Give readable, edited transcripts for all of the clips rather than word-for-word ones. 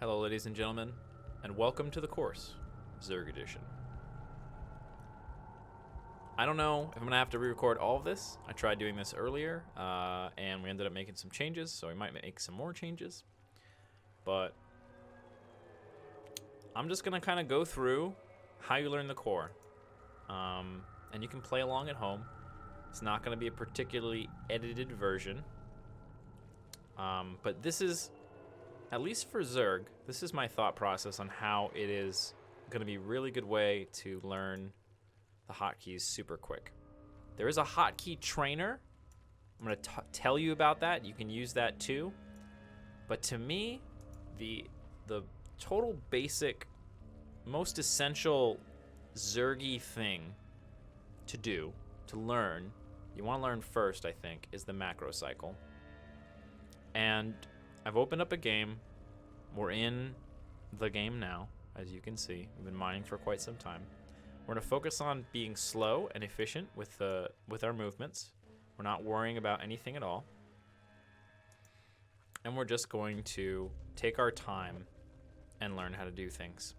Hello ladies and gentlemen, and welcome to TheCourse, Zerg Edition. I don't know if I'm going to have to re-record all of this. I tried doing this earlier, and we ended up making some changes, so we might make some more changes. But I'm just going to kind of go through how you learn the core. And you can play along at home. It's not going to be a particularly edited version. But this is, at least for Zerg, this is my thought process on how it is going to be a really good way to learn the hotkeys super quick. There is a hotkey trainer. I'm going to tell you about that. You can use that too. But to me, the total basic, most essential Zergy thing to do, to learn, you want to learn first, I think, is the macro cycle. And I've opened up a game. We're in the game now, as you can see. We've been mining for quite some time. We're going to focus on being slow and efficient with our movements. We're not worrying about anything at all. And we're just going to take our time and learn how to do things.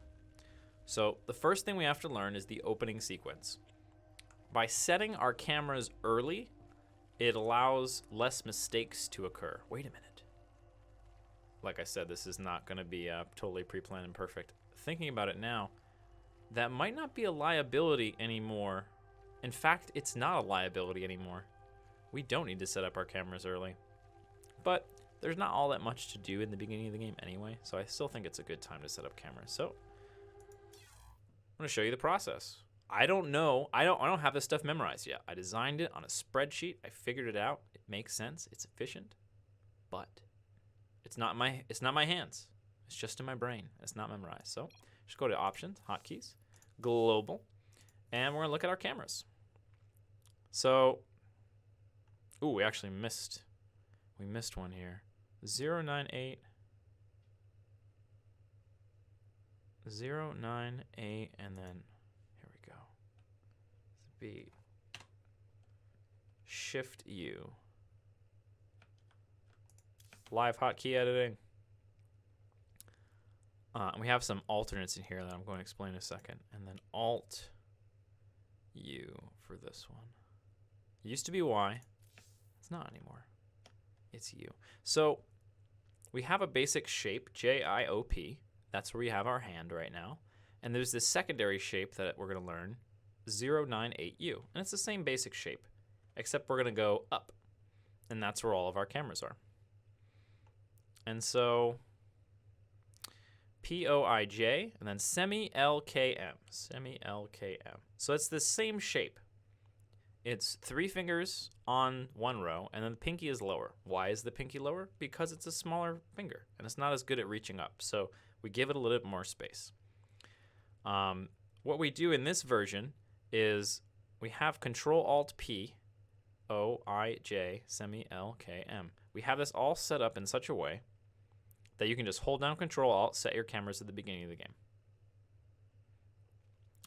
So the first thing we have to learn is the opening sequence. By setting our cameras early, it allows less mistakes to occur. Wait a minute. Like I said, this is not going to be totally pre-planned and perfect. Thinking about it now, that might not be a liability anymore. In fact, it's not a liability anymore. We don't need to set up our cameras early. But there's not all that much to do in the beginning of the game anyway, so I still think it's a good time to set up cameras. So I'm going to show you the process. I don't know. I don't have this stuff memorized yet. I designed it on a spreadsheet. I figured it out. It makes sense. It's efficient. But it's not my hands. It's just in my brain. It's not memorized. So just go to options, hotkeys, global, and we're gonna look at our cameras. So, ooh, we actually missed. We missed one here. 098. 098, and then here we go. B. Shift U. Live hotkey editing. We have some alternates in here that I'm going to explain in a second. And then Alt U for this one. It used to be Y. It's not anymore. It's U. So we have a basic shape, JIOP. That's where we have our hand right now. And there's this secondary shape that we're going to learn, 098U. And it's the same basic shape, except we're going to go up. And that's where all of our cameras are. And so POIJ and then semi-LKM. Semi-LKM. So it's the same shape. It's 3 fingers on one row, and then the pinky is lower. Why is the pinky lower? Because it's a smaller finger, and it's not as good at reaching up. So we give it a little bit more space. What we do in this version is we have Control-Alt-P, OIJ, semi-LKM. We have this all set up in such a way that you can just hold down Control-Alt, set your cameras at the beginning of the game.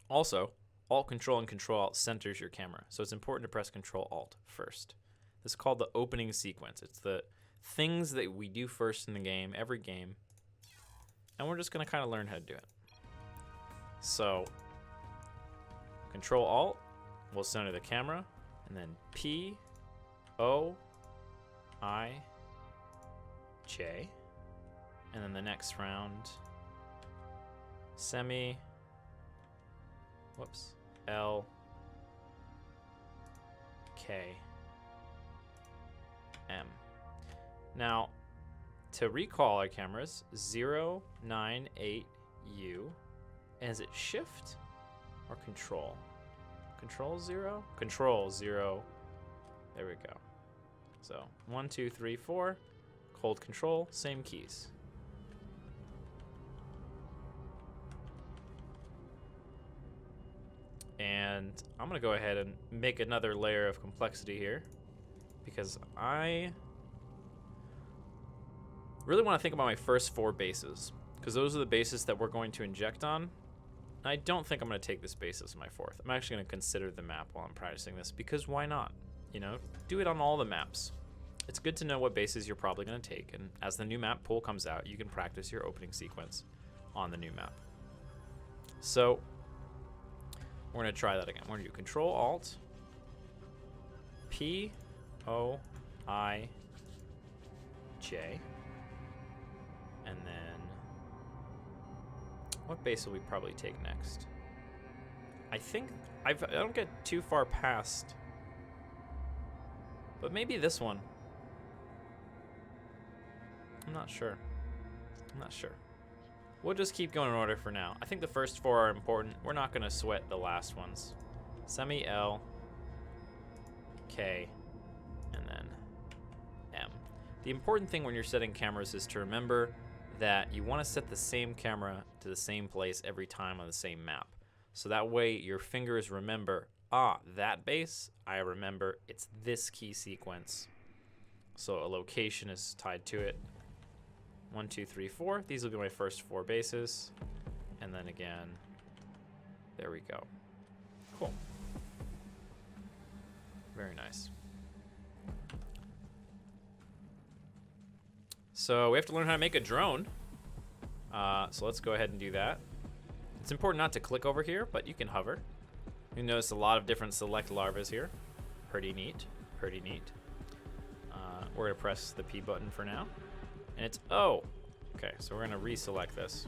Also, Alt-Control and Control-Alt centers your camera, so it's important to press Control-Alt first. This is called the opening sequence. It's the things that we do first in the game, every game, and we're just going to kind of learn how to do it. So, Control-Alt will center the camera, and then P, O, I, J. And then the next round, L, K, M. Now, to recall our cameras, 098U, and is it shift or control? Control 0? Control 0. There we go. So 1, 2, 3, 4. Hold control, same keys. And I'm going to go ahead and make another layer of complexity here because I really want to think about my first 4 bases because those are the bases that we're going to inject on. I don't think I'm going to take this base as my 4th. I'm actually going to consider the map while I'm practicing this because why not? You know, do it on all the maps. it's good to know what bases you're probably going to take, and as the new map pool comes out, you can practice your opening sequence on the new map. So we're going to try that again. We're going to do Control Alt P O I J, and then what base will we probably take next? I think I don't get too far past, but maybe this one. I'm not sure. We'll just keep going in order for now. I think the first 4 are important. We're not going to sweat the last ones. Semi L, K, and then M. The important thing when you're setting cameras is to remember that you want to set the same camera to the same place every time on the same map. So that way your fingers remember, that base, I remember it's this key sequence. So a location is tied to it. 1, 2, 3, 4. These will be my first 4 bases. And then again, there we go. Cool. Very nice. So we have to learn how to make a drone. So let's go ahead and do that. It's important not to click over here, but you can hover. You notice a lot of different select larvas here. Pretty neat, pretty neat. We're gonna press the P button for now. And it's O. Okay, so we're gonna reselect this.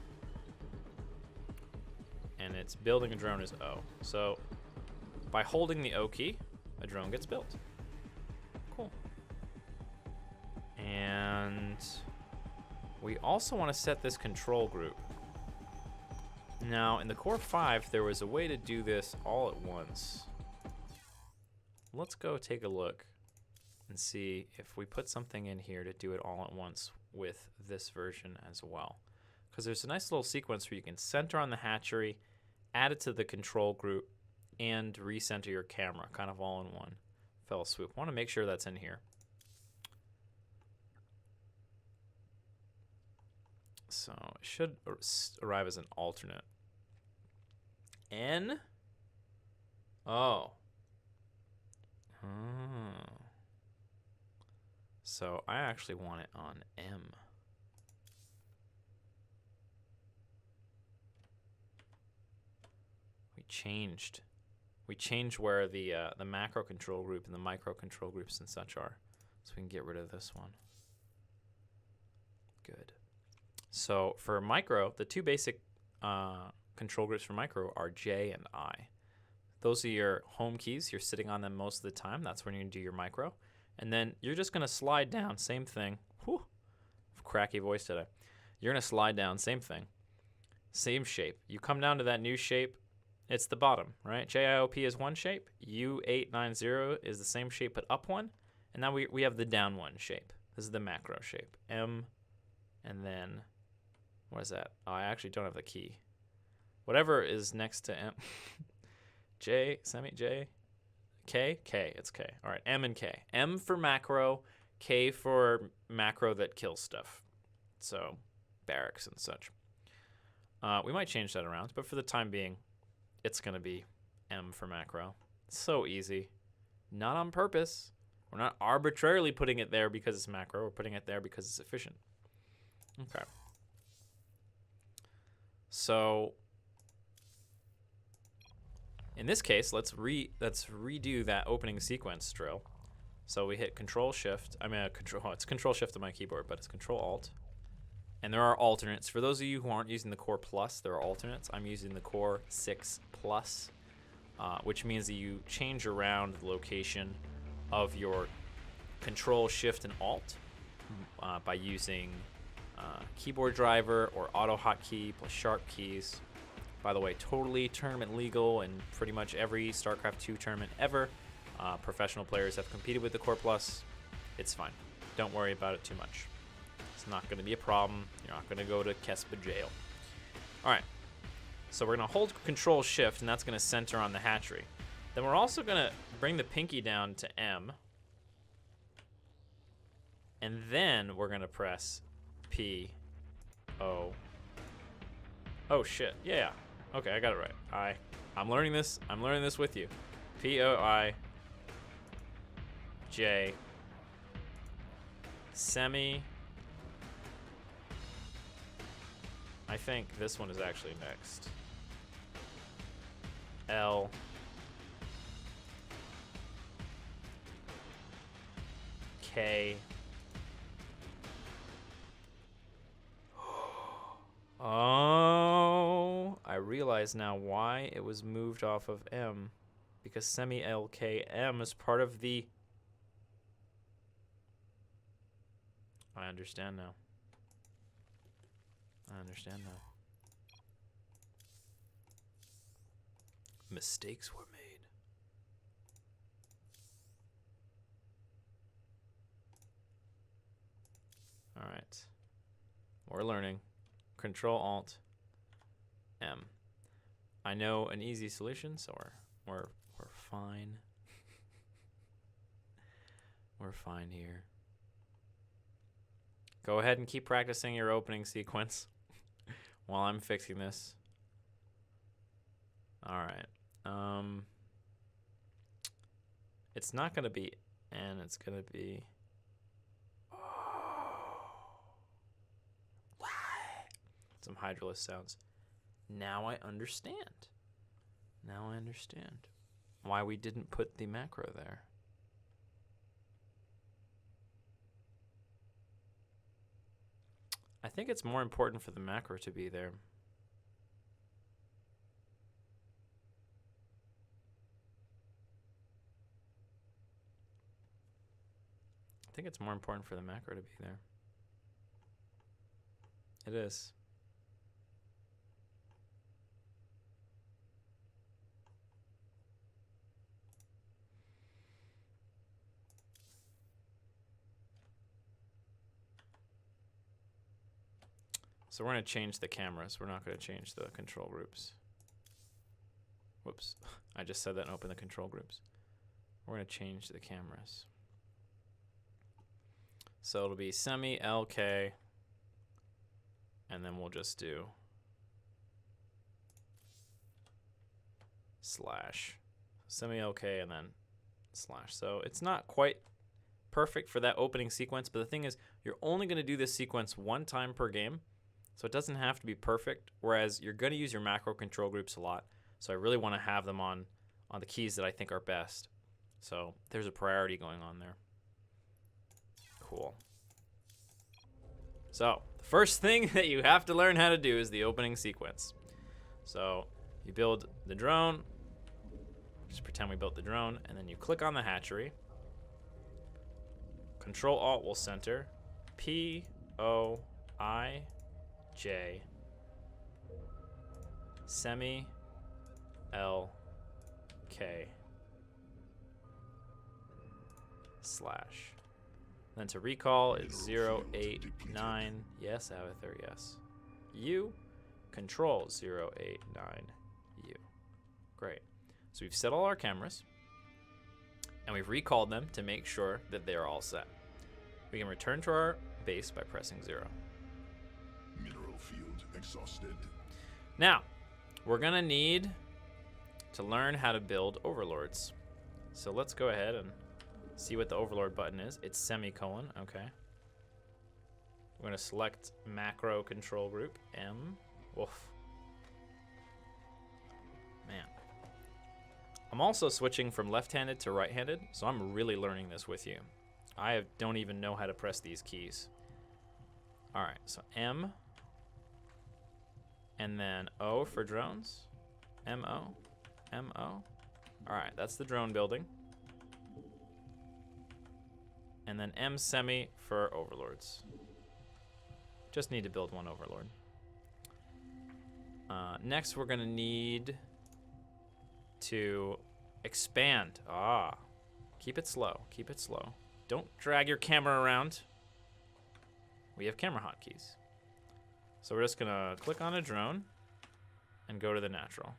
And it's building a drone is O. So by holding the O key, a drone gets built. Cool. And we also want to set this control group. Now in the Core 5, there was a way to do this all at once. Let's go take a look and see if we put something in here to do it all at once with this version as well. Because there's a nice little sequence where you can center on the hatchery, add it to the control group, and recenter your camera, kind of all in one fell swoop. I want to make sure that's in here. So it should arrive as an alternate. N? Oh. So I actually want it on M. We changed where the macro control group and the micro control groups and such are. So we can get rid of this one. Good. So for micro, the 2 basic control groups for micro are J and I. Those are your home keys. You're sitting on them most of the time. That's when you do your micro. And then you're just going to slide down, same thing. Whew, cracky voice today. You're going to slide down, same thing. Same shape. You come down to that new shape. It's the bottom, right? JIOP is one shape. U890 is the same shape, but up one. And now we have the down one shape. This is the macro shape. M, and then, what is that? Oh, I actually don't have the key. Whatever is next to M. J, semi J, K, K, it's K. All right, M and K. M for macro, K for macro that kills stuff. So barracks and such. We might change that around, but for the time being, it's going to be M for macro. So easy. Not on purpose. We're not arbitrarily putting it there because it's macro. We're putting it there because it's efficient. Okay. So in this case, let's redo that opening sequence drill. So we hit Control Shift. It's Control Shift on my keyboard, but it's Control Alt. And there are alternates. For those of you who aren't using the Core Plus, there are alternates. I'm using the Core 6 Plus, which means that you change around the location of your Control Shift and Alt by using keyboard driver or auto hotkey plus sharp keys. By the way, totally tournament legal in pretty much every StarCraft 2 tournament ever. Professional players have competed with the Core Plus. It's fine. Don't worry about it too much. It's not going to be a problem. You're not going to go to Kespa jail. All right. So we're going to hold Control Shift, and that's going to center on the hatchery. Then we're also going to bring the pinky down to M. And then we're going to press P, O. Oh, shit. Yeah. Okay, I got it right. I'm learning this. I'm learning this with you. P, O, I, J, Semi. I think this one is actually next. L. K. Oh, I realize now why it was moved off of M. Because semi LKM is part of the... I understand now. I understand now. Mistakes were made. All right. We're learning. Control Alt M. I know an easy solution, so we're fine. We're fine here. Go ahead and keep practicing your opening sequence while I'm fixing this. All right. It's not going to be N. It's going to be... Some Hydralisk sounds. Now I understand. Now I understand why we didn't put the macro there. I think it's more important for the macro to be there. I think it's more important for the macro to be there. It is. So we're going to change the cameras. We're not going to change the control groups. Whoops. I just said that and opened the control groups. We're going to change the cameras. So it'll be semi LK, and then we'll just do slash. Semi LK and then slash. So it's not quite perfect for that opening sequence, but the thing is, you're only going to do this sequence one time per game. So it doesn't have to be perfect, whereas you're going to use your macro control groups a lot. So I really want to have them on the keys that I think are best. So there's a priority going on there. Cool. So the first thing that you have to learn how to do is the opening sequence. So you build the drone. Just pretend we built the drone. And then you click on the hatchery. Control Alt will center. P-O-I J semi L K slash. Then to recall is 089. Yes, Avather, yes. U control 089 U. Great. So we've set all our cameras and we've recalled them to make sure that they are all set. We can return to our base by pressing 0. Mineral field exhausted. Now, we're gonna need to learn how to build overlords. So let's go ahead and see what the overlord button is. It's semicolon, okay. We're gonna select macro control group, M. Woof. Man. I'm also switching from left-handed to right-handed, so I'm really learning this with you. I don't even know how to press these keys. All right, so M. And then O for drones. M-O. M-O. All right, that's the drone building. And then M semi for overlords. Just need to build one overlord. Next, we're gonna need to expand. Keep it slow, keep it slow. Don't drag your camera around. We have camera hotkeys. So we're just gonna click on a drone and go to the natural.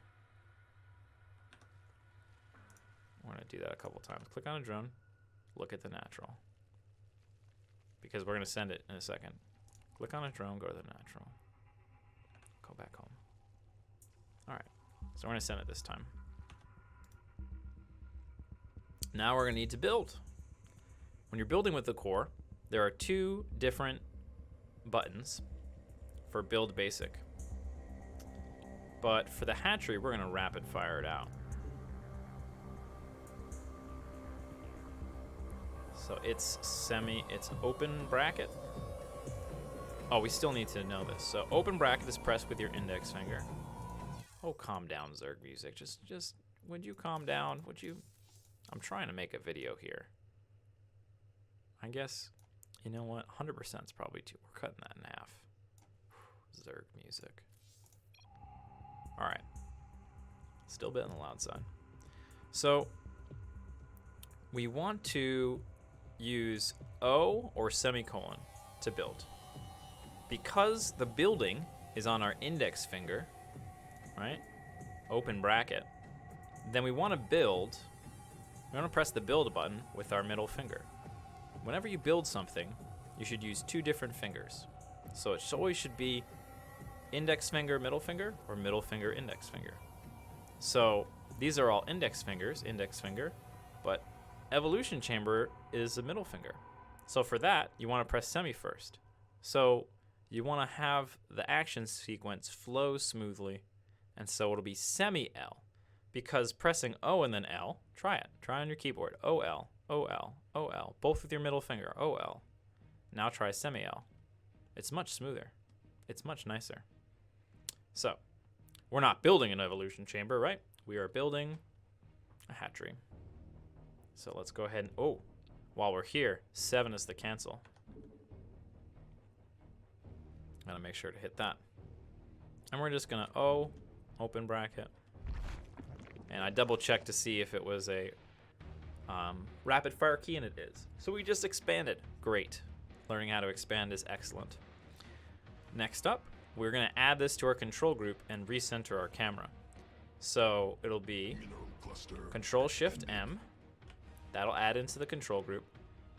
We're gonna do that a couple times. Click on a drone, look at the natural. Because we're gonna send it in a second. Click on a drone, go to the natural. Go back home. All right, so we're gonna send it this time. Now we're gonna need to build. When you're building with the core, there are 2 different buttons for build basic. But for the hatchery, we're gonna rapid fire it out. So it's open bracket. Oh, we still need to know this. So open bracket is pressed with your index finger. Oh, calm down, Zerg music. Just, would you calm down? Would you? I'm trying to make a video here. I guess, you know what? 100% is probably too. We're cutting that in half. Zerg music. All right. Still a bit on the loud side. So we want to use O or semicolon to build. Because the building is on our index finger, right? Open bracket. Then we want to build. We want to press the build button with our middle finger. Whenever you build something, you should use 2 different fingers. So it always should be index finger, middle finger, or middle finger, index finger. So these are all index finger, but evolution chamber is a middle finger. So for that, you want to press semi first. So you want to have the action sequence flow smoothly, and so it'll be semi-L. Because pressing O and then L, try it. Try on your keyboard. O-L, O-L, O-L. Both with your middle finger. O-L. Now try semi-L. It's much smoother. It's much nicer. So, we're not building an evolution chamber, right? We are building a hatchery. So let's go ahead and, oh, while we're here, 7 is the cancel. Gotta make sure to hit that. And we're just gonna O, open bracket. And I double checked to see if it was a rapid fire key, and it is. So we just expanded. Great. Learning how to expand is excellent. Next up, we're gonna add this to our control group and recenter our camera. So it'll be Control Shift M. That'll add into the control group.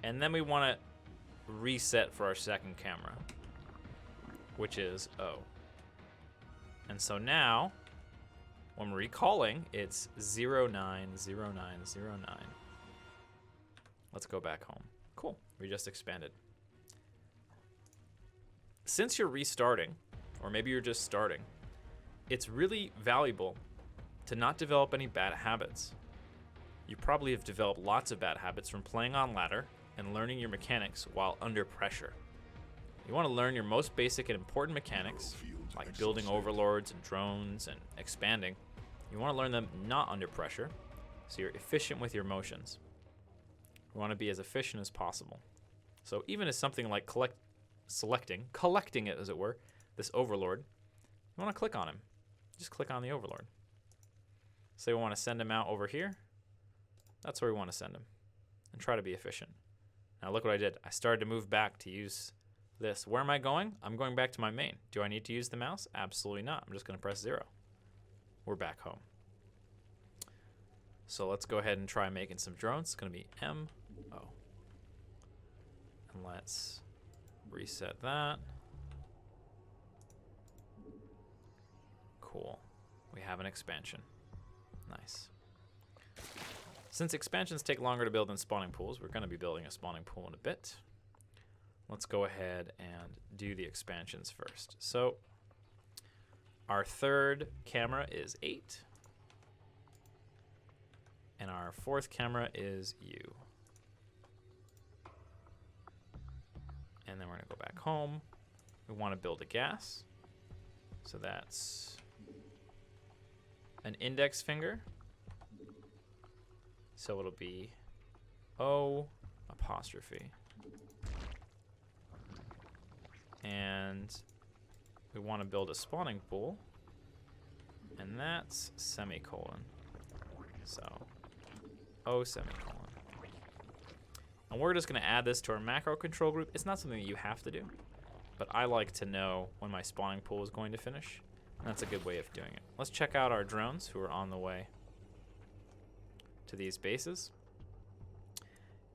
And then we wanna reset for our second camera, which is O. And so now, when we're recalling, it's 090909. Let's go back home. Cool, we just expanded. Since you're restarting, or maybe you're just starting, it's really valuable to not develop any bad habits. You probably have developed lots of bad habits from playing on ladder and learning your mechanics while under pressure. You want to learn your most basic and important mechanics, like building overlords and drones and expanding. You want to learn them not under pressure, so you're efficient with your motions. You want to be as efficient as possible. So even as something like collecting it as it were, this overlord, you want to click on him. Just click on the overlord. Say we want to send him out over here. That's where we want to send him. And try to be efficient. Now look what I did. I started to move back to use this. Where am I going? I'm going back to my main. Do I need to use the mouse? Absolutely not. I'm just going to press 0. We're back home. So let's go ahead and try making some drones. It's going to be M-O. And let's reset that. Cool. We have an expansion. Nice. Since expansions take longer to build than spawning pools, we're going to be building a spawning pool in a bit. Let's go ahead and do the expansions first. So our third camera is 8. And our fourth camera is U. And then we're going to go back home. We want to build a gas. So that's an index finger. So it'll be O apostrophe. And we want to build a spawning pool. And that's semicolon. So O semicolon. And we're just going to add this to our macro control group. It's not something that you have to do, but I like to know when my spawning pool is going to finish. And that's a good way of doing it. Let's check out our drones who are on the way to these bases.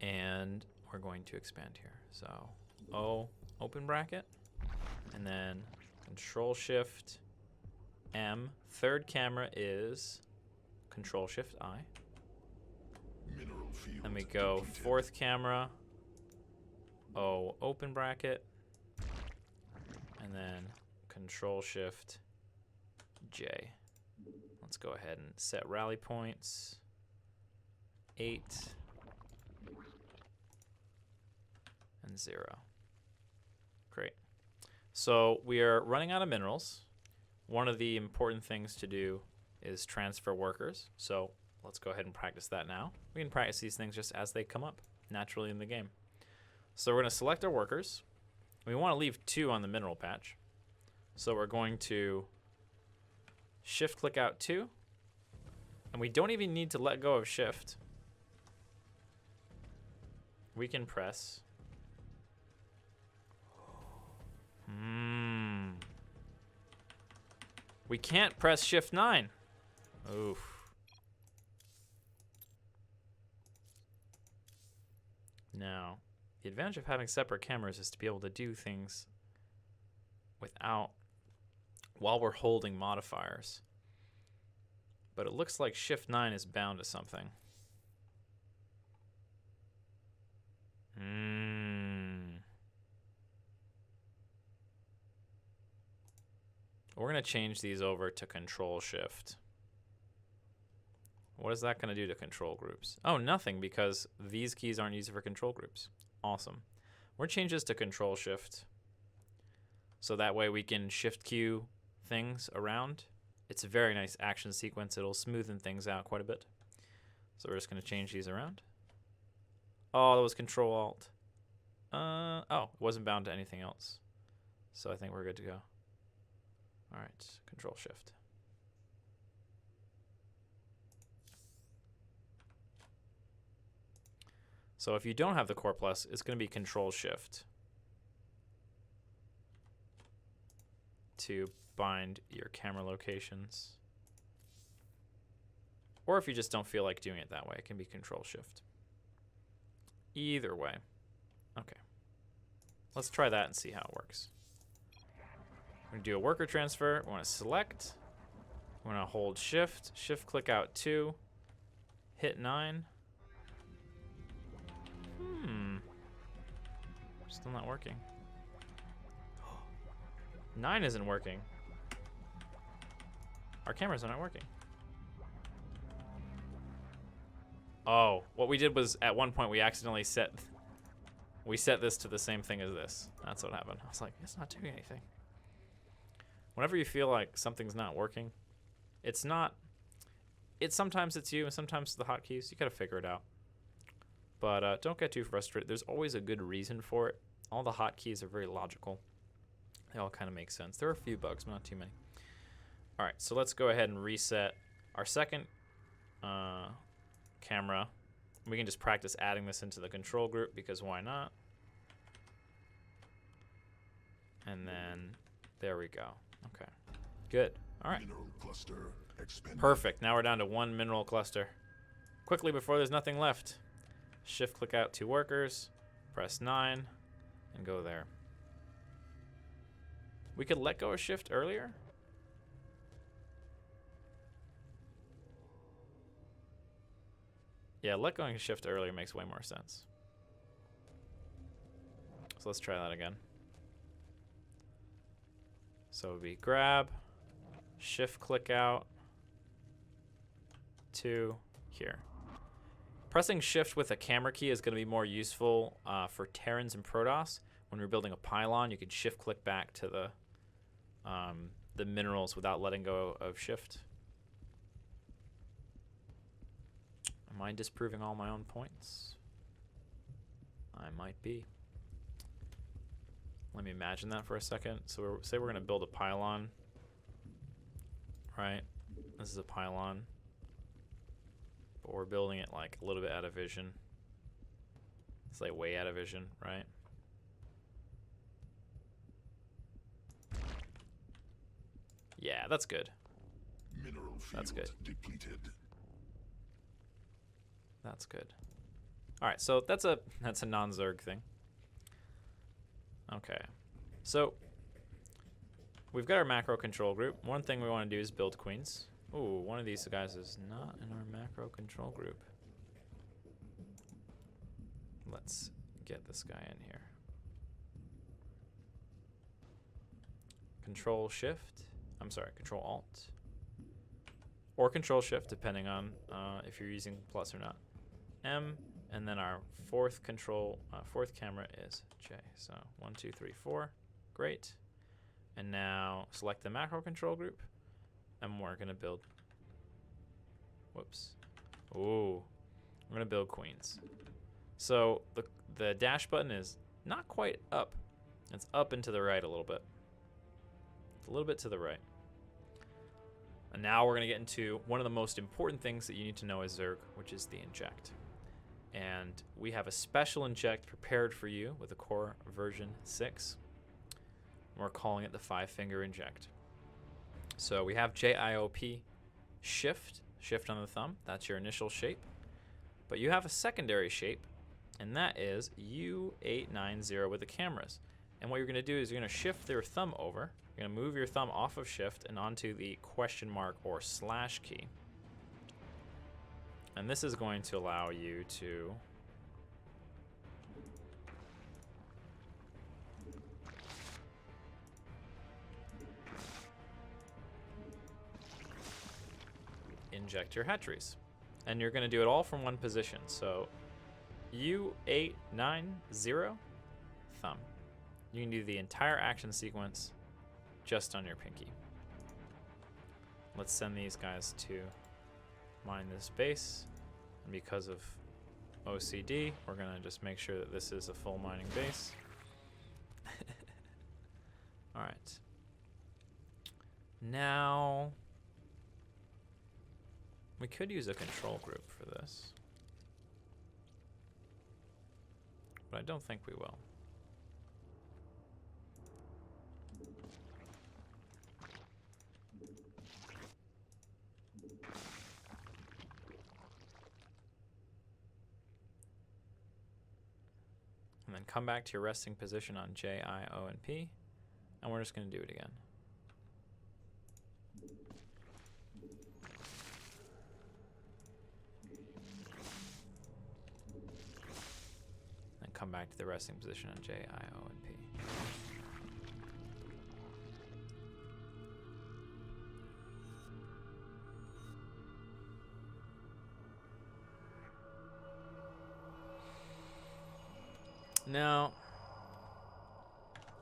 And we're going to expand here. So O, open bracket, and then Control Shift M. Third camera is Control Shift I. Then we go fourth camera, O open bracket, and then Control Shift J. Let's go ahead and set rally points. 8 and 0. Great. So we are running out of minerals. One of the important things to do is transfer workers. So let's go ahead and practice that now. We can practice these things just as they come up naturally in the game. So we're going to select our workers. We want to leave 2 on the mineral patch. So we're going to shift click out 2. And we don't even need to let go of shift. We can press. We can't press shift 9. Oof. Now, the advantage of having separate cameras is to be able to do things while we're holding modifiers. But it looks like shift 9 is bound to something. We're going to change these over to control shift. What is that going to do to control groups? Oh, nothing, because these keys aren't used for control groups. Awesome. We're change this to control shift. So that way we can shift queue things around. It's a very nice action sequence. It'll smoothen things out quite a bit. So we're just going to change these around. Oh, that was control alt. Oh, it wasn't bound to anything else. So I think we're good to go. All right, control shift. So if you don't have the Core Plus, it's going to be control shift to bind your camera locations. Or if you just don't feel like doing it that way, it can be control shift. Either way. Okay. Let's try that and see how it works. We're going to do a worker transfer. We want to select. We want to hold shift. Shift click out 2. Hit 9. Still not working. 9 isn't working. Our cameras are not working. Oh, what we did was at one point we accidentally set this to the same thing as this. That's what happened. I was like, it's not doing anything. Whenever you feel like something's not working, it's not. Sometimes it's you and sometimes it's the hotkeys. You gotta figure it out. But don't get too frustrated. There's always a good reason for it. All the hotkeys are very logical. They all kind of make sense. There are a few bugs, but not too many. All right, so let's go ahead and reset our second camera. We can just practice adding this into the control group because why not? And then there we go. Okay, good. All right. Mineral cluster expended. Perfect. Now we're down to 1 mineral cluster. Quickly before there's nothing left. Shift click out 2 workers, press 9, and go there. We could let go of shift earlier. Yeah, let go of shift earlier makes way more sense. So let's try that again. So it would be grab, shift click out, 2, here. Pressing shift with a camera key is going to be more useful for Terrans and Protoss. When we're building a pylon, you could shift click back to the minerals without letting go of shift. Am I disproving all my own points? I might be. Let me imagine that for a second. So say we're going to build a pylon, right? This is a pylon. But we're building it like a little bit out of vision. It's like way out of vision, right? Yeah, that's good. Mineral field That's good. depleted. That's good. All right, so that's a non-Zerg thing. Okay, so we've got our macro control group. One thing we want to do is build queens. Ooh, one of these guys is not in our macro control group. Let's get this guy in here. Control Shift. I'm sorry, Control Alt. Or Control Shift, depending on if you're using plus or not. M, and then our fourth camera is J. So 1, 2, 3, 4. Great. And now select the macro control group, and we're gonna build. Whoops. Ooh, we're gonna build queens. So the dash button is not quite up. It's up and to the right a little bit. It's a little bit to the right. And now we're gonna get into one of the most important things that you need to know as Zerg, which is the inject. And we have a special inject prepared for you with a core version 6. We're calling it the 5-finger inject. So we have JIOP shift on the thumb. That's your initial shape. But you have a secondary shape, and that is U890 with the cameras. And what you're going to do is you're going to shift your thumb over. You're going to move your thumb off of shift and onto the question mark or slash key. And this is going to allow you to inject your hatcheries. And you're going to do it all from one position. So U890 thumb. You can do the entire action sequence just on your pinky. Let's send these guys to mine this base. And because of OCD, we're going to just make sure that this is a full mining base. All right. Now, we could use a control group for this, but I don't think we will. And then come back to your resting position on J, I, O, and P, and we're just going to do it again. Then come back to the resting position on J, I, O, and P. Now,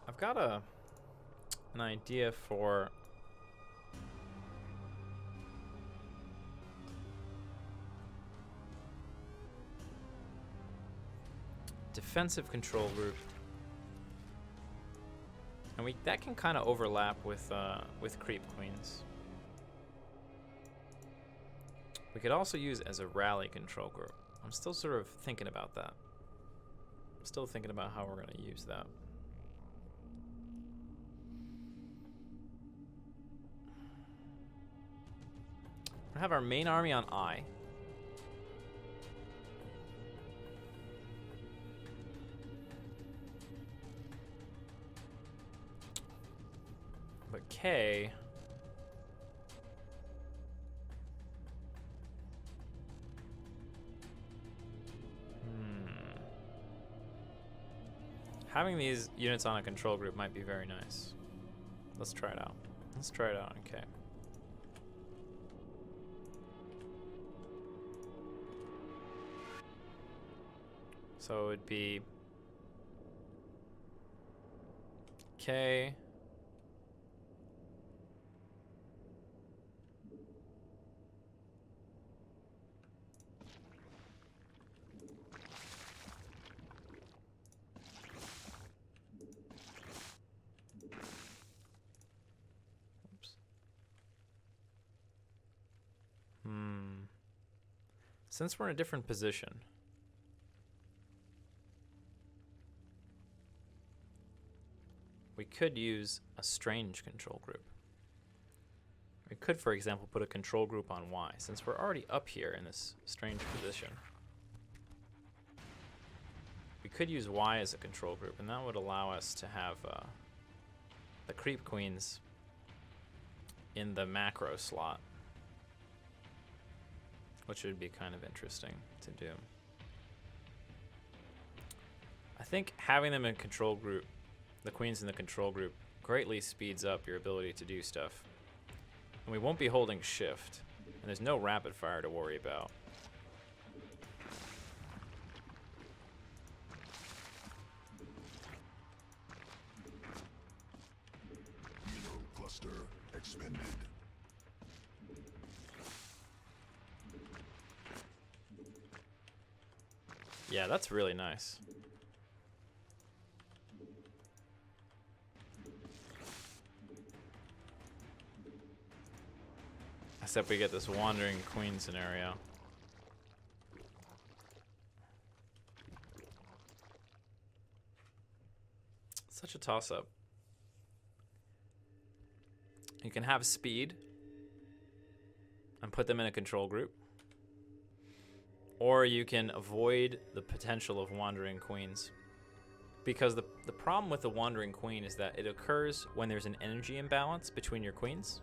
I've got an idea for defensive control group, and that can kind of overlap with creep queens. We could also use as a rally control group. I'm still sort of thinking about that. Still thinking about how we're going to use that. We have our main army on I. But K, having these units on a control group might be very nice. Let's try it out. Let's try it out. Okay. So it would be K, since we're in a different position, we could use a strange control group. We could, for example, put a control group on Y, since we're already up here in this strange position. We could use Y as a control group, and that would allow us to have the creep queens in the macro slot, which would be kind of interesting to do. I think having them in control group, the queens in the control group, greatly speeds up your ability to do stuff. And we won't be holding shift. And there's no rapid fire to worry about. Mineral cluster expended. Yeah, that's really nice. Except we get this wandering queen scenario. Such a toss-up. You can have speed and put them in a control group. Or you can avoid the potential of wandering queens. Because the problem with the wandering queen is that it occurs when there's an energy imbalance between your queens.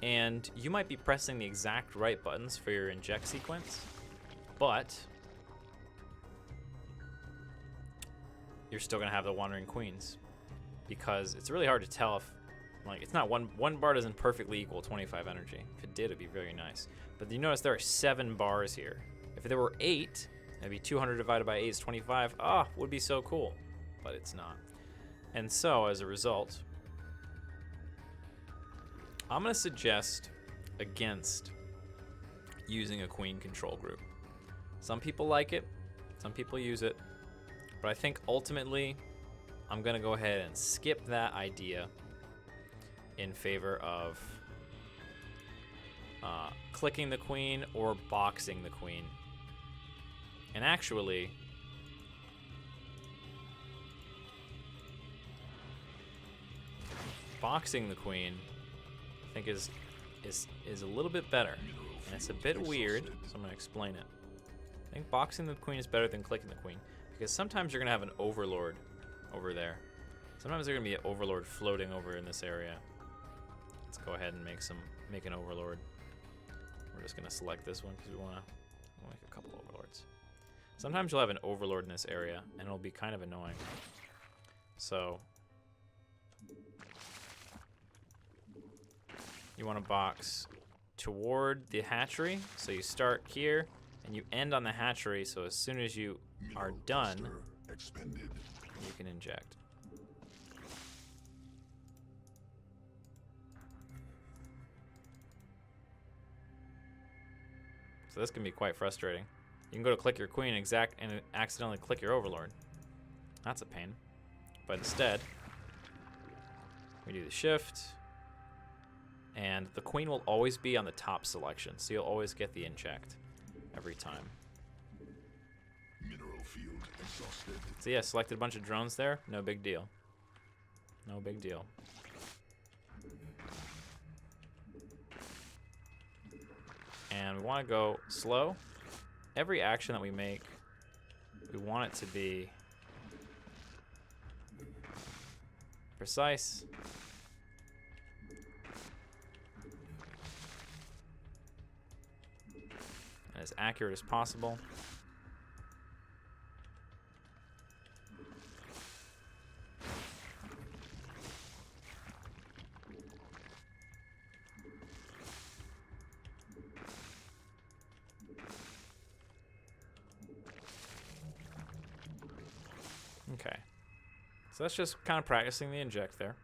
And you might be pressing the exact right buttons for your inject sequence, but you're still gonna have the wandering queens. Because it's really hard to tell if, like, it's not one bar doesn't perfectly equal 25 energy. If it did, it'd be very nice. But you notice there are 7 bars here. If there were 8, that'd be 200 divided by 8 is 25. Ah, would be so cool. But it's not. And so, as a result, I'm going to suggest against using a queen control group. Some people like it. Some people use it. But I think ultimately, I'm going to go ahead and skip that idea in favor of clicking the queen or boxing the queen. And actually, boxing the queen, I think is a little bit better. And it's a bit weird, so I'm going to explain it. I think boxing the queen is better than clicking the queen, because sometimes you're going to have an overlord over there. Sometimes there's going to be an overlord floating over in this area. Let's go ahead and make an overlord. We're just going to select this one because we want to make a couple overlords. Sometimes you'll have an overlord in this area, and it'll be kind of annoying. So you want to box toward the hatchery. So you start here, and you end on the hatchery, so as soon as you are done, you can inject. So this can be quite frustrating. You can go to click your queen and accidentally click your overlord. That's a pain. But instead, we do the shift, and the queen will always be on the top selection, so you'll always get the inject every time. Mineral field exhausted. So yeah, selected a bunch of drones there. No big deal. No big deal. And we want to go slow. Every action that we make, we want it to be precise. And as accurate as possible. Okay, so that's just kind of practicing the inject there.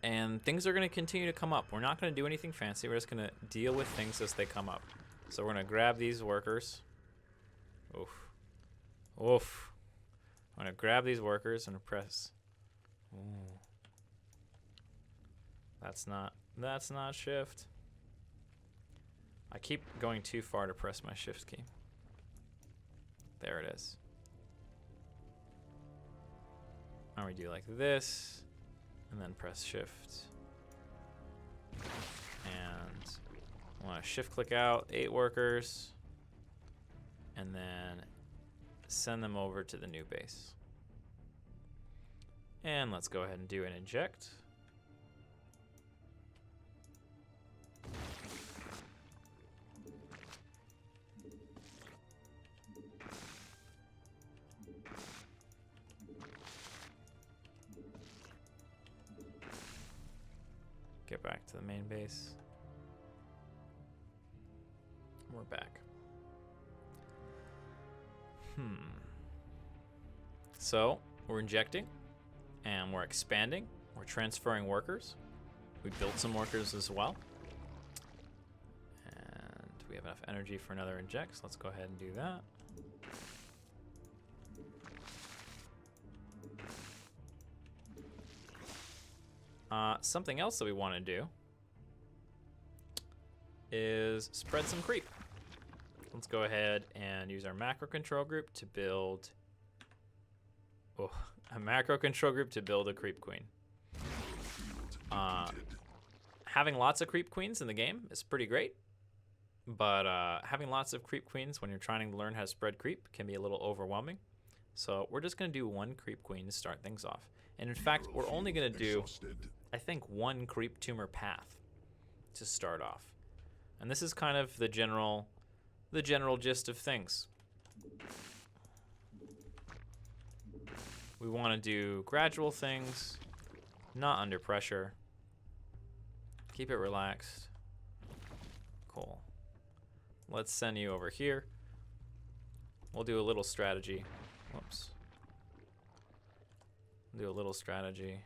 And things are going to continue to come up. We're not going to do anything fancy. We're just going to deal with things as they come up. So we're going to grab these workers. Oof. Oof. I'm going to grab these workers and press. Ooh. That's not shift. I keep going too far to press my shift key. There it is. Now we do like this, and then press shift. And I want to shift click out 8 workers, and then send them over to the new base. And let's go ahead and do an inject. get back to the main base. We're back. So we're injecting and we're expanding. We're transferring workers. We built some workers as well. And we have enough energy for another inject, so let's go ahead and do that. Something else that we want to do is spread some creep. Let's go ahead and use our macro control group to build a macro control group to build a creep queen. Having lots of creep queens in the game is pretty great, but having lots of creep queens when you're trying to learn how to spread creep can be a little overwhelming. So we're just going to do one creep queen to start things off. And in fact, we're only going to do, I think, one creep tumor path to start off. And this is kind of the general gist of things. We want to do gradual things, not under pressure. Keep it relaxed. Cool. Let's send you over here. We'll do a little strategy. Whoops. Do a little strategy.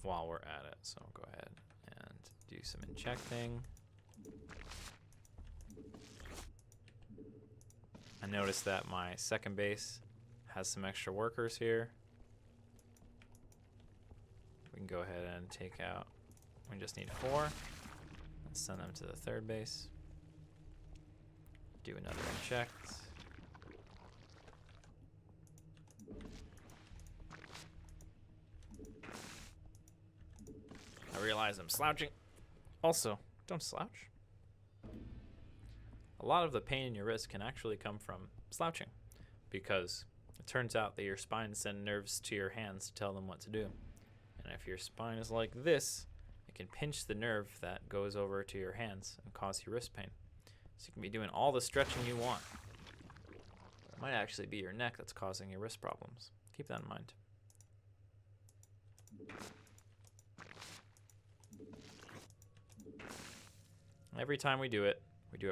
While we're at it, so go ahead and do some injecting. I noticed that my second base has some extra workers here. We can go ahead and take out, we just need 4. Let's send them to the third base. Do another inject. I realize I'm slouching. Also, don't slouch. A lot of the pain in your wrist can actually come from slouching, because it turns out that your spine sends nerves to your hands to tell them what to do. And if your spine is like this, it can pinch the nerve that goes over to your hands and cause you wrist pain. So you can be doing all the stretching you want. It might actually be your neck that's causing your wrist problems. Keep that in mind. Every time we do it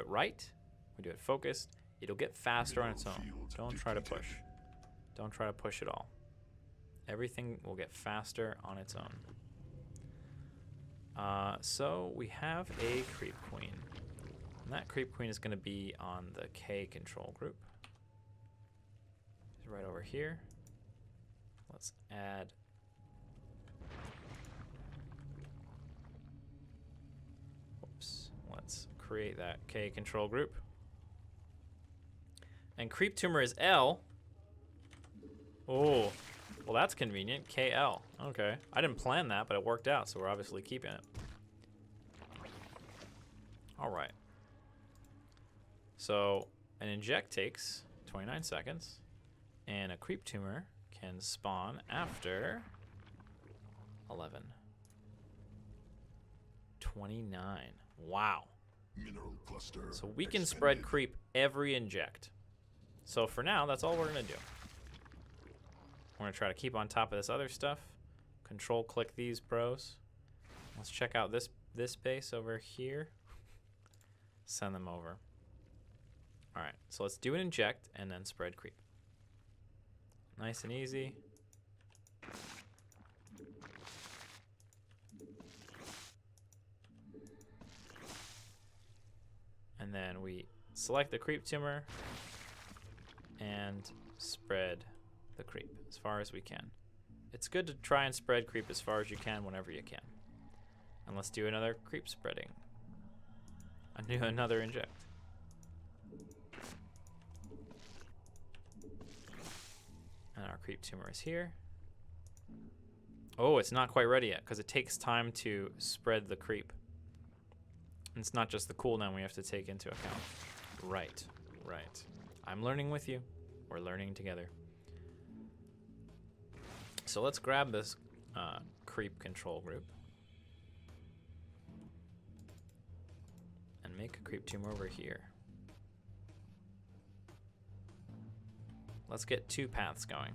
right, we do it focused, it'll get faster on its own. Don't try to push. Don't try to push at all. Everything will get faster on its own. So we have a creep queen. And that creep queen is going to be on the K control group. It's right over here. Let's add. Let's create that K control group. And creep tumor is L. Oh, well that's convenient. KL. Okay. I didn't plan that, but it worked out, so we're obviously keeping it. All right. So an inject takes 29 seconds, and a creep tumor can spawn after 11. 29. Wow. Mineral cluster. So we can spread creep every inject. So for now, that's all we're gonna do. We're gonna try to keep on top of this other stuff. Control click these pros. Let's check out this base over here. Send them over. All right, so let's do an inject and then spread creep. Nice and easy. And then we select the creep tumor and spread the creep as far as we can. It's good to try and spread creep as far as you can whenever you can. And let's do another creep spreading. Another inject. And our creep tumor is here. Oh, it's not quite ready yet because it takes time to spread the creep. And it's not just the cooldown we have to take into account. Right, right. I'm learning with you. We're learning together. So let's grab this creep control group and make a creep tumor over here. Let's get 2 paths going.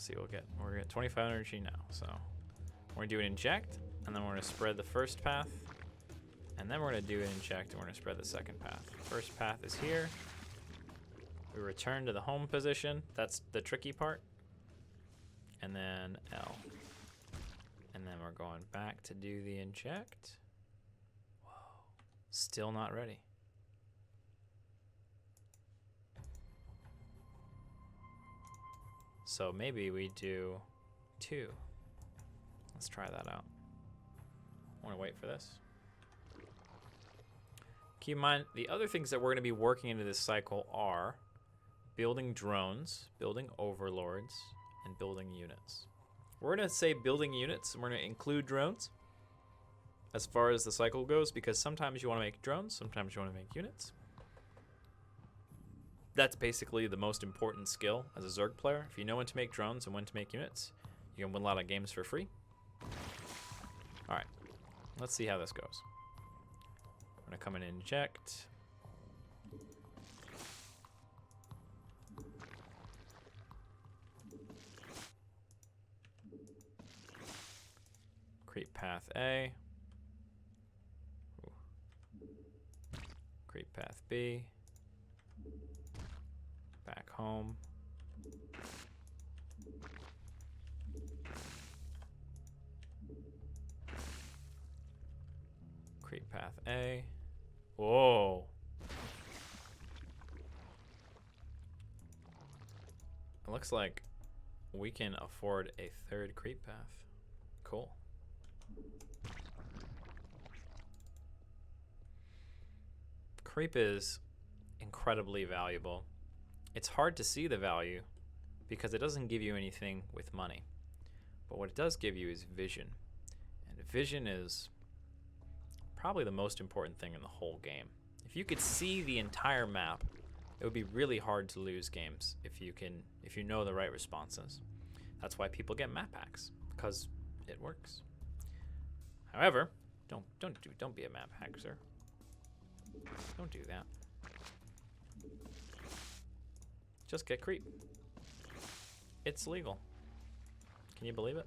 see, we're at 25 energy now. So we're gonna do an inject, and then we're gonna spread the first path, and then we're gonna do an inject, and we're gonna spread the second path. First path is here. We return to the home position. That's the tricky part. And then L. And then we're going back to do the inject. Whoa. Still not ready. So maybe we do 2. Let's try that out. I want to wait for this. Keep in mind, the other things that we're going to be working into this cycle are building drones, building overlords, and building units. We're going to say building units, and we're going to include drones as far as the cycle goes, because sometimes you want to make drones, sometimes you want to make units. That's basically the most important skill as a Zerg player. If you know when to make drones and when to make units, you can win a lot of games for free. All right, let's see how this goes. I'm going to come in and inject. Creep path A. Ooh. Creep path B. Back home. Creep path A. Whoa. It looks like we can afford a 3rd creep path. Cool. Creep is incredibly valuable. It's hard to see the value because it doesn't give you anything with money. But what it does give you is vision. And vision is probably the most important thing in the whole game. If you could see the entire map, it would be really hard to lose games if you know the right responses. That's why people get map packs, because it works. However, don't be a map hack, sir. Don't do that. Just get creep. It's legal. Can you believe it?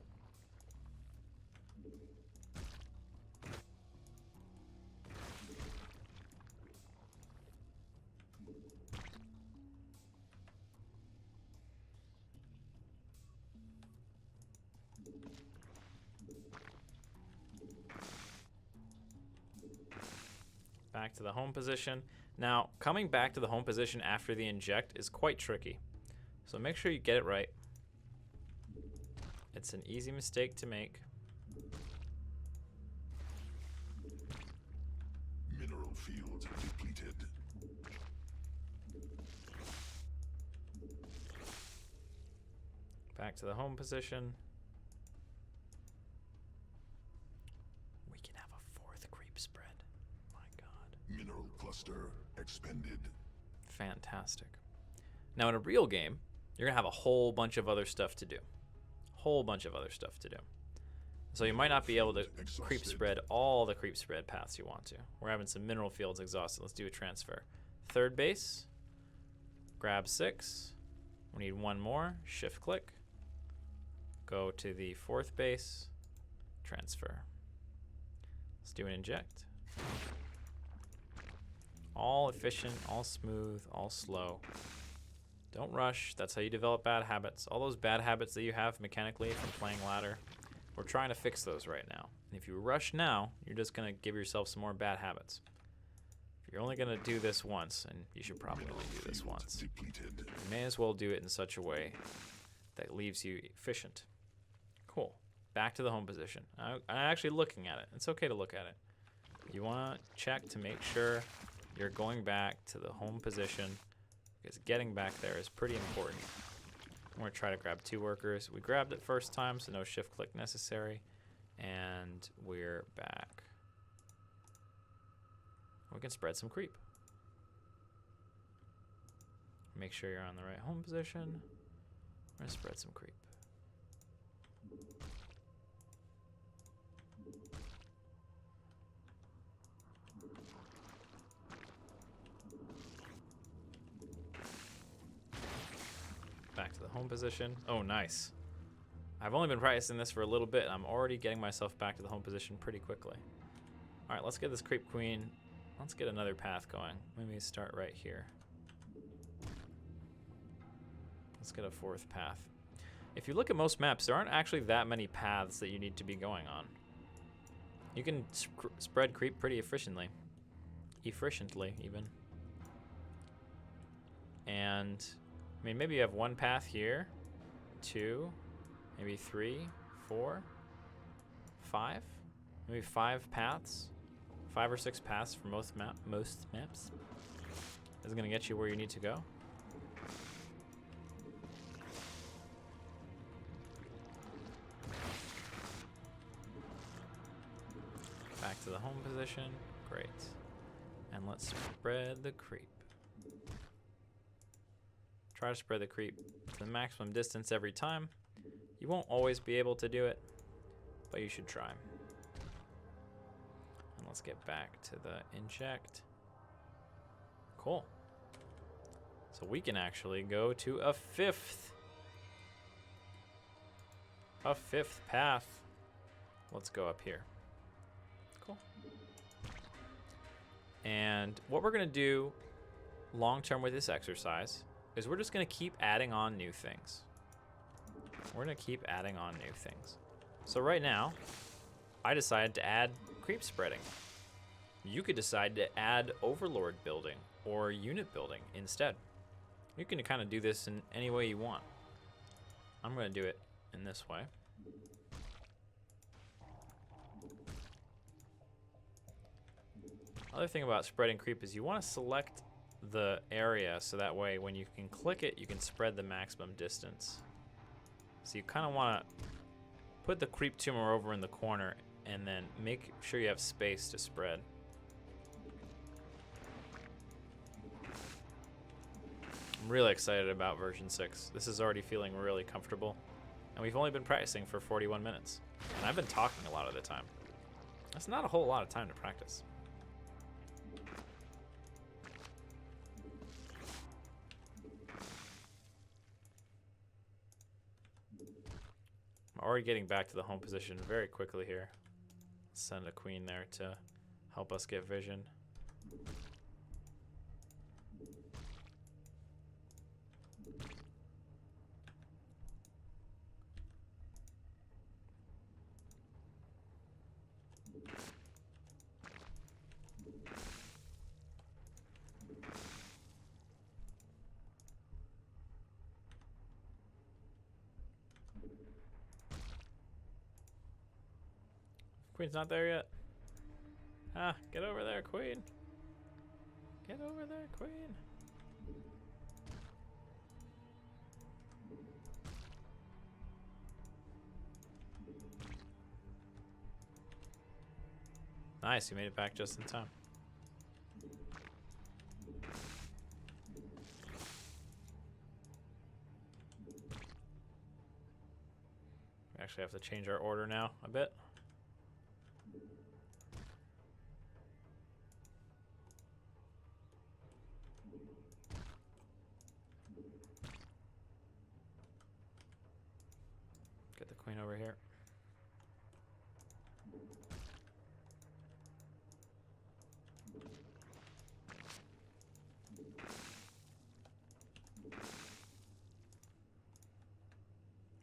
Back to the home position. Now, coming back to the home position after the inject is quite tricky. So make sure you get it right. It's an easy mistake to make. Mineral fields depleted. Back to the home position. We can have a 4th creep spread. My God. Mineral cluster expended. Fantastic. Now in a real game, you're gonna have a whole bunch of other stuff to do. So you might not be able to creep spread all the creep spread paths you want to. We're having some mineral fields exhausted. Let's do a transfer. 3rd base. Grab 6. We need 1 more. Shift click. Go to the 4th base. Transfer. Let's do an inject. All efficient, all smooth, all slow. Don't rush. That's how you develop bad habits. All those bad habits that you have mechanically from playing ladder, we're trying to fix those right now. And if you rush now, you're just going to give yourself some more bad habits. If you're only going to do this once, and you should probably only do this once, you may as well do it in such a way that leaves you efficient. Cool. Back to the home position. I'm actually looking at it. It's okay to look at it. You want to check to make sure you're going back to the home position, because getting back there is pretty important. I'm going to try to grab 2 workers. We grabbed it first time, so no shift click necessary. And we're back. We can spread some creep. Make sure you're on the right home position. We're going to spread some creep. Back to the home position. Oh, nice. I've only been practicing this for a little bit. I'm already getting myself back to the home position pretty quickly. All right, let's get this creep queen. Let's get another path going. Maybe start right here. Let's get a fourth path. If you look at most maps, there aren't actually that many paths that you need to be going on. You can spread creep pretty efficiently. Efficiently, even. And, I mean, maybe you have one path here, 2, maybe 3, 4, 5, maybe 5 paths, 5 or 6 paths for most maps. This is gonna get you where you need to go. Back to the home position, great. And let's spread the creep. Try to spread the creep to the maximum distance every time. You won't always be able to do it, but you should try. And let's get back to the inject. Cool. So we can actually go to a fifth path. Let's go up here. Cool. And what we're gonna do long term with this exercise is we're just gonna keep adding on new things. We're gonna keep adding on new things. So right now, I decided to add creep spreading. You could decide to add overlord building or unit building instead. You can kind of do this in any way you want. I'm gonna do it in this way. Other thing about spreading creep is you want to select the area so that way when you can click it, you can spread the maximum distance. So you kind of want to put the creep tumor over in the corner and then make sure you have space to spread. I'm really excited about version 6. This is already feeling really comfortable. And we've only been practicing for 41 minutes. And I've been talking a lot of the time. That's not a whole lot of time to practice. I'm already getting back to the home position very quickly here. Send a queen there to help us get vision. Queen's not there yet. Ah, get over there, queen. Get over there, queen. Nice, you made it back just in time. We actually have to change our order now a bit. Get the queen over here.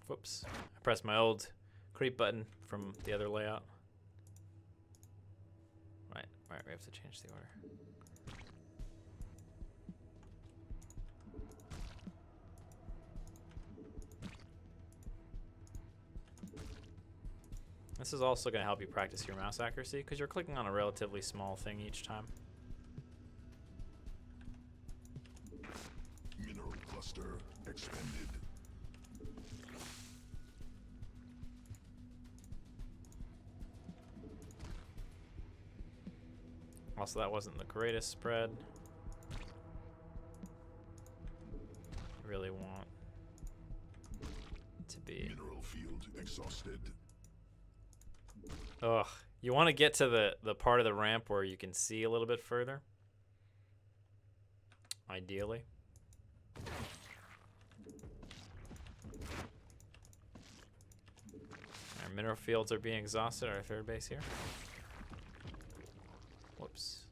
Whoops. I pressed my old creep button from the other layout. Right, we have to change the order. This is also going to help you practice your mouse accuracy because you're clicking on a relatively small thing each time. Mineral cluster expended. Also, that wasn't the greatest spread. I really want to be. Mineral field exhausted. Ugh. You want to get to the part of the ramp where you can see a little bit further. Ideally. Our mineral fields are being exhausted at our third base here. Whoops.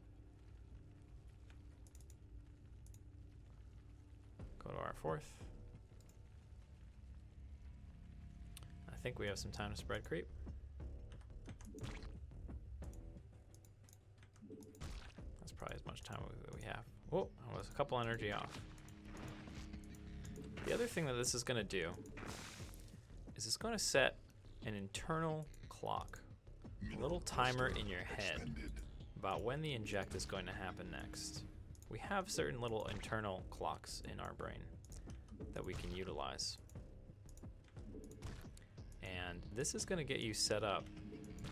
Go to our fourth. I think we have some time to spread creep. That's probably as much time we have. Whoa, I was a couple energy off. The other thing that this is going to do is it's going to set an internal clock, a little timer in your head about when the inject is going to happen next. We have certain little internal clocks in our brain that we can utilize. And this is going to get you set up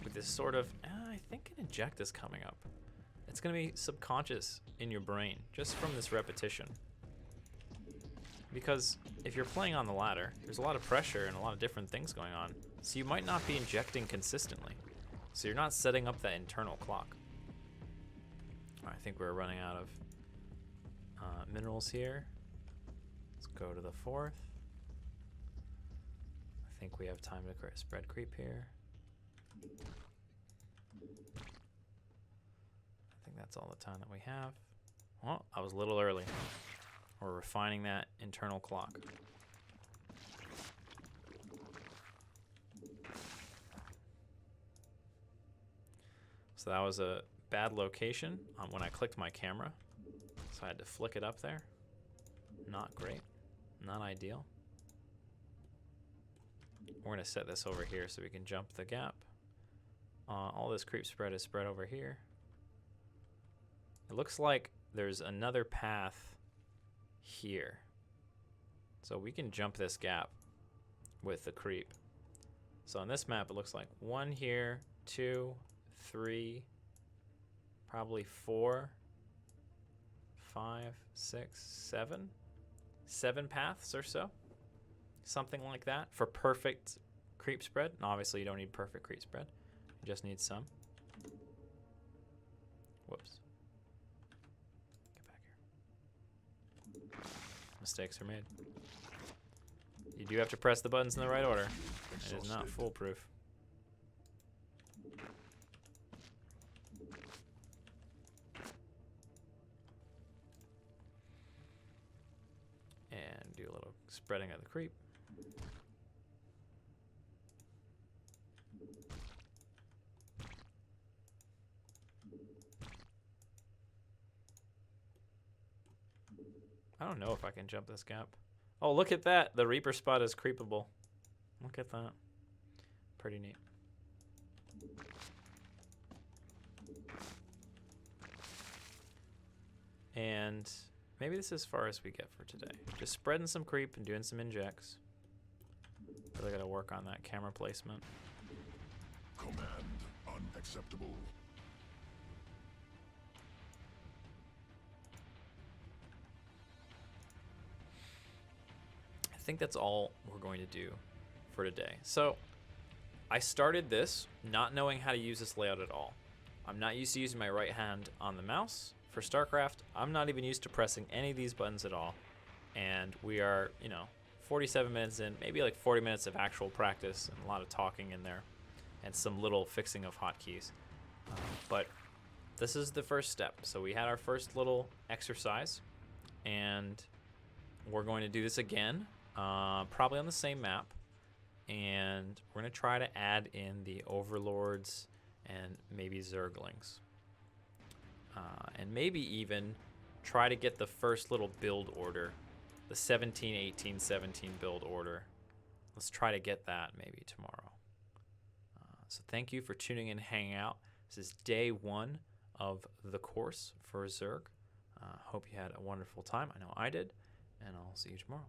with this sort of, I think an inject is coming up. It's going to be subconscious in your brain just from this repetition. Because if you're playing on the ladder, there's a lot of pressure and a lot of different things going on. So you might not be injecting consistently. So you're not setting up that internal clock. I think we're running out of minerals here. Let's go to the fourth. I think we have time to spread creep here. I think that's all the time that we have. Well, I was a little early. We're refining that internal clock. So that was a bad location when I clicked my camera. So I had to flick it up there. Not great. Not ideal. We're going to set this over here so we can jump the gap. All this creep spread is spread over here. It looks like there's another path here. So we can jump this gap with the creep. So on this map, it looks like 1 here, 2, 3, probably 4, 5, 6, 7. 7 paths or so. Something like that for perfect creep spread. And obviously you don't need perfect creep spread. You just need some. Whoops. Get back here. Mistakes are made. You do have to press the buttons in the right order. It is not foolproof. And do a little spreading of the creep. I don't know if I can jump this gap. Oh, look at that. The Reaper spot is creepable. Look at that. Pretty neat. And maybe this is as far as we get for today. Just spreading some creep and doing some injects. Really gotta work on that camera placement. Command unacceptable. I think that's all we're going to do for today. So I started this not knowing how to use this layout at all. I'm not used to using my right hand on the mouse. For Starcraft, I'm not even used to pressing any of these buttons at all. And we are, 47 minutes in, maybe like 40 minutes of actual practice and a lot of talking in there and some little fixing of hotkeys. But this is the first step. So we had our first little exercise and we're going to do this again, probably on the same map. And we're going to try to add in the overlords and maybe zerglings. And maybe even try to get the first little build order, the 17, 18, 17 build order. Let's try to get that maybe tomorrow. So thank you for tuning in, hanging out. This is day 1 of the course for Zerg. Hope you had a wonderful time. I know I did, and I'll see you tomorrow.